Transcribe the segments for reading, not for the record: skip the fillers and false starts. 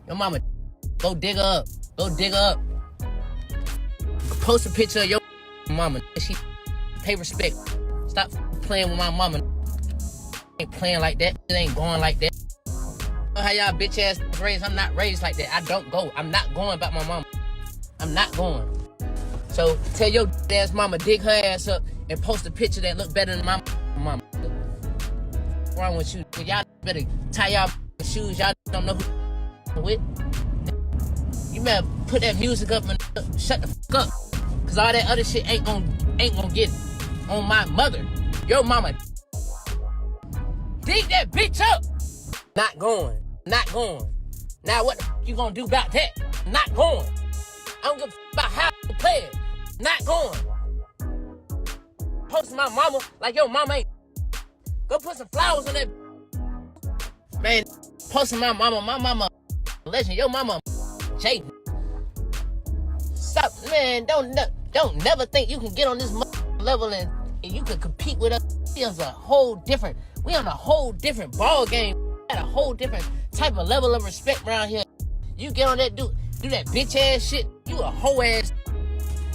Your mama, go dig her up. Go dig her up. Post a picture of your mama. She pay respect. Stop playing with my mama. Ain't playing like that. It ain't going like that. How y'all bitch ass raised? I'm not raised like that. I don't go. I'm not going about my mama. I'm not going. So tell your ass mama dig her ass up and post a picture that look better than my mama. What's wrong with you? Y'all better tie y'all shoes. Y'all don't know who with. You better put that music up and shut the fuck up. Cause all that other shit ain't gonna get on my mother. Your mama. Dig that bitch up. Not going. Not going. Now what the fuck you gonna do about that? Not going. I don't give a fuck about how you play it. Not going. Post my mama like your mama ain't. Go put some flowers on that. Man, posting my mama legend. Your mama Jay. Stop, man. Don't never think you can get on this level and you can compete with us. We on a whole different ball game. At a whole different type of level of respect around here. You get on that do that bitch ass shit. You a hoe ass.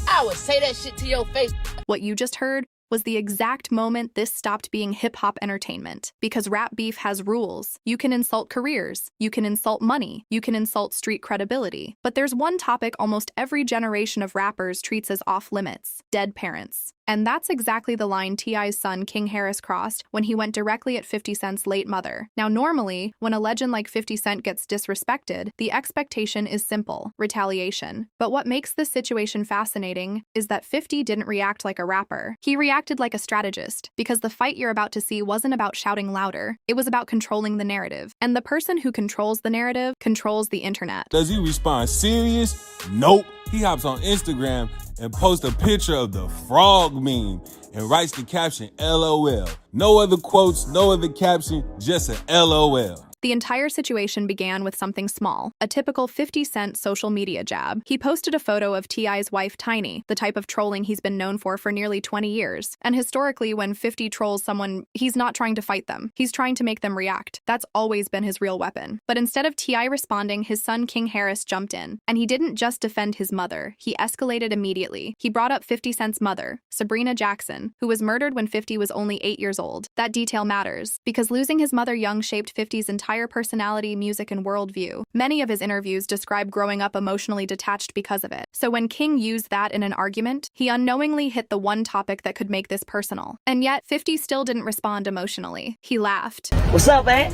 I would say that shit to your face. What you just heard was the exact moment this stopped being hip-hop entertainment. Because rap beef has rules. You can insult careers. You can insult money. You can insult street credibility. But there's one topic almost every generation of rappers treats as off-limits: dead parents. And that's exactly the line T.I.'s son King Harris crossed when he went directly at 50 Cent's late mother. Now normally, when a legend like 50 Cent gets disrespected, the expectation is simple: retaliation. But what makes this situation fascinating is that 50 didn't react like a rapper. He reacted like a strategist, because the fight you're about to see wasn't about shouting louder. It was about controlling the narrative. And the person who controls the narrative controls the internet. Does he respond serious? Nope. He hops on Instagram and posts a picture of the frog meme and writes the caption LOL. No other quotes, no other caption, just a LOL. The entire situation began with something small, a typical 50 Cent social media jab. He posted a photo of T.I.'s wife Tiny, the type of trolling he's been known for nearly 20 years. And historically, when 50 trolls someone, he's not trying to fight them. He's trying to make them react. That's always been his real weapon. But instead of T.I. responding, his son King Harris jumped in. And he didn't just defend his mother, he escalated immediately. He brought up 50 Cent's mother, Sabrina Jackson, who was murdered when 50 was only 8 years old. That detail matters, because losing his mother young shaped 50's entire personality, music, and worldview. Many of his interviews describe growing up emotionally detached because of it. So when King used that in an argument, he unknowingly hit the one topic that could make this personal. And yet, 50 still didn't respond emotionally. He laughed. What's up, man?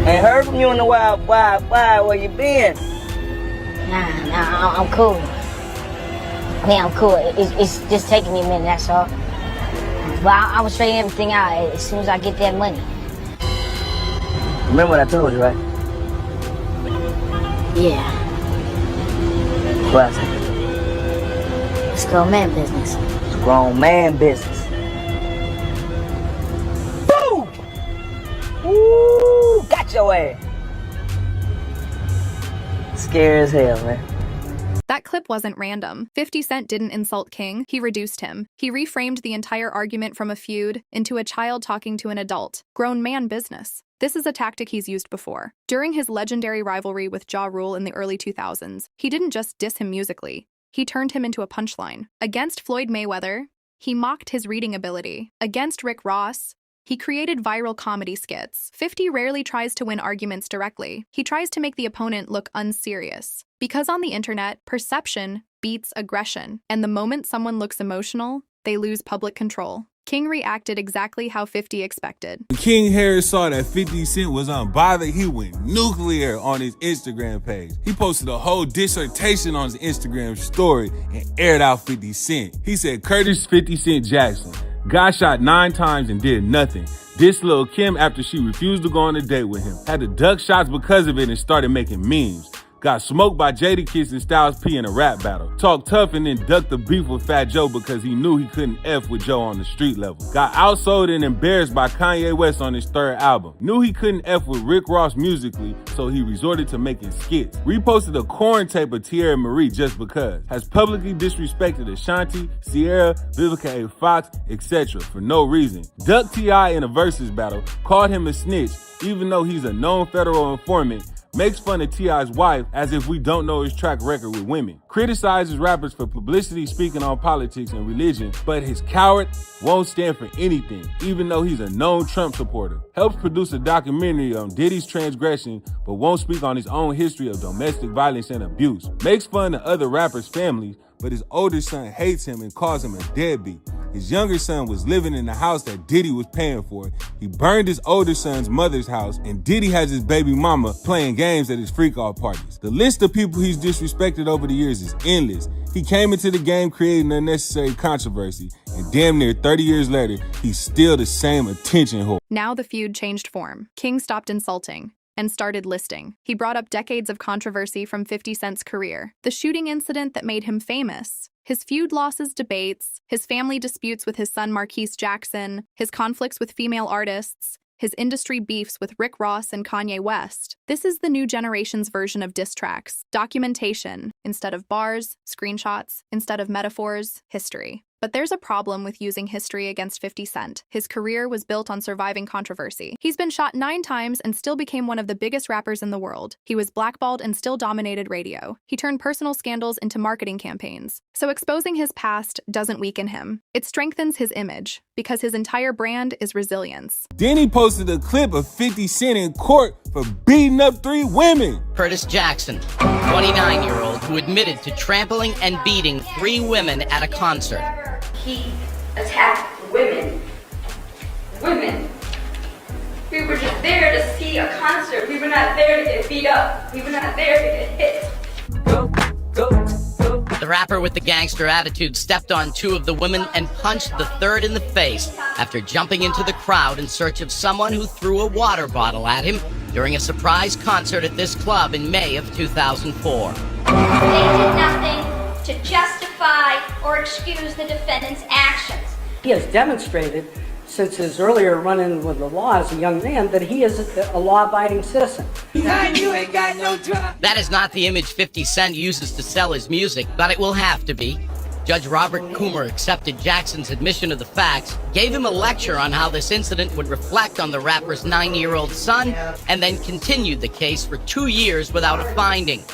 Ain't heard from you in a while. Why? Where you been? Nah, I'm cool. I mean, I'm cool. It's just taking me a minute, that's all. But I will straighten everything out as soon as I get that money. Remember what I told you, right? Yeah. What I It's grown man business. It's grown man business. Boom! Woo! Got your ass. Scary as hell, man. That clip wasn't random. 50 Cent didn't insult King, he reduced him. He reframed the entire argument from a feud into a child talking to an adult. Grown man business. This is a tactic he's used before. During his legendary rivalry with Ja Rule in the early 2000s, he didn't just diss him musically. He turned him into a punchline. Against Floyd Mayweather, he mocked his reading ability. Against Rick Ross, he created viral comedy skits. 50 rarely tries to win arguments directly. He tries to make the opponent look unserious. Because on the internet, perception beats aggression. And the moment someone looks emotional, they lose public control. King reacted exactly how 50 expected. When King Harris saw that 50 Cent was unbothered, he went nuclear on his Instagram page. He posted a whole dissertation on his Instagram story and aired out 50 Cent. He said, Curtis 50 Cent Jackson got shot 9 times and did nothing. Dissed Lil' Kim after she refused to go on a date with him. Had to duck shots because of it and started making memes. Got smoked by Jadakiss and Styles P in a rap battle. Talked tough and then ducked the beef with Fat Joe because he knew he couldn't F with Joe on the street level. Got outsold and embarrassed by Kanye West on his third album. Knew he couldn't F with Rick Ross musically, so he resorted to making skits. Reposted a corn tape of Tierra Marie just because. Has publicly disrespected Ashanti, Sierra, Vivica A. Fox, etc. for no reason. Ducked T.I. in a versus battle, called him a snitch, even though he's a known federal informant, makes fun of T.I.'s wife as if we don't know his track record with women, criticizes rappers for publicity speaking on politics and religion, but his coward won't stand for anything, even though he's a known Trump supporter, helps produce a documentary on Diddy's transgression, but won't speak on his own history of domestic violence and abuse, makes fun of other rappers' families, but his older son hates him and calls him a deadbeat. His younger son was living in the house that Diddy was paying for. He burned his older son's mother's house, and Diddy has his baby mama playing games at his freak-off parties. The list of people he's disrespected over the years is endless. He came into the game creating unnecessary controversy, and damn near 30 years later, he's still the same attention whore. Now the feud changed form. King stopped insulting and started listing. He brought up decades of controversy from 50 Cent's career. The shooting incident that made him famous, his feud losses debates, his family disputes with his son Marquise Jackson, his conflicts with female artists, his industry beefs with Rick Ross and Kanye West. This is the new generation's version of diss tracks. Documentation instead of bars, screenshots instead of metaphors, history. But there's a problem with using history against 50 Cent. His career was built on surviving controversy. He's been shot 9 times and still became one of the biggest rappers in the world. He was blackballed and still dominated radio. He turned personal scandals into marketing campaigns. So exposing his past doesn't weaken him. It strengthens his image, because his entire brand is resilience. Then he posted a clip of 50 Cent in court for beating up 3 women. Curtis Jackson, 29-year-old who admitted to trampling and beating 3 women at a concert. He attacked women. Women. We were just there to see a concert. We were not there to get beat up. We were not there to get hit. Go, go, go. The rapper with the gangster attitude stepped on 2 of the women and punched the 3rd in the face after jumping into the crowd in search of someone who threw a water bottle at him during a surprise concert at this club in May of 2004. They did nothing to justify or excuse the defendant's actions. He has demonstrated since his earlier run-in with the law as a young man that he is a law-abiding citizen. That is not the image 50 Cent uses to sell his music, but it will have to be. Judge Robert Coomer accepted Jackson's admission of the facts, gave him a lecture on how this incident would reflect on the rapper's 9-year-old son, and then continued the case for 2 years without a finding.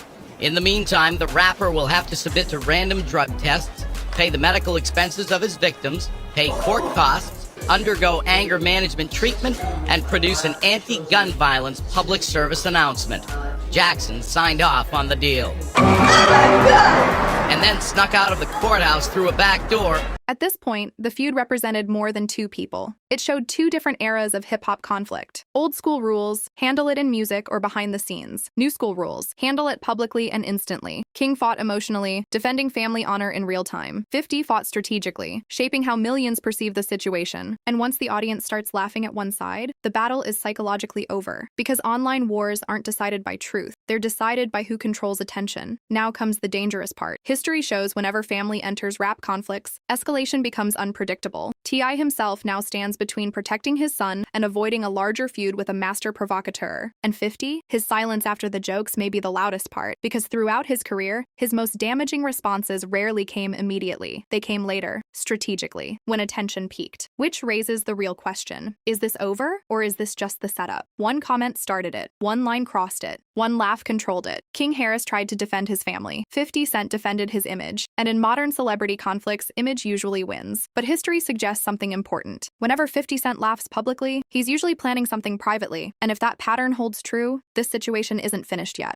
In the meantime, the rapper will have to submit to random drug tests, pay the medical expenses of his victims, pay court costs, undergo anger management treatment, and produce an anti-gun violence public service announcement. Jackson signed off on the deal. And then snuck out of the courthouse through a back door. At this point, the feud represented more than 2 people. It showed 2 different eras of hip-hop conflict. Old school rules, handle it in music or behind the scenes. New school rules, handle it publicly and instantly. King fought emotionally, defending family honor in real time. 50 fought strategically, shaping how millions perceive the situation. And once the audience starts laughing at one side, the battle is psychologically over. Because online wars aren't decided by truth, they're decided by who controls attention. Now comes the dangerous part. History shows whenever family enters rap conflicts, escalation becomes unpredictable. T.I. himself now stands between protecting his son and avoiding a larger feud with a master provocateur. And 50, his silence after the jokes may be the loudest part, because throughout his career, his most damaging responses rarely came immediately. They came later, strategically, when attention peaked. Which raises the real question. Is this over, or is this just the setup? One comment started it, one line crossed it, one laugh controlled it. King Harris tried to defend his family. 50 Cent defended his image. And in modern celebrity conflicts, image usually wins. But history suggests something important. Whenever 50 Cent laughs publicly, he's usually planning something privately. And if that pattern holds true, this situation isn't finished yet.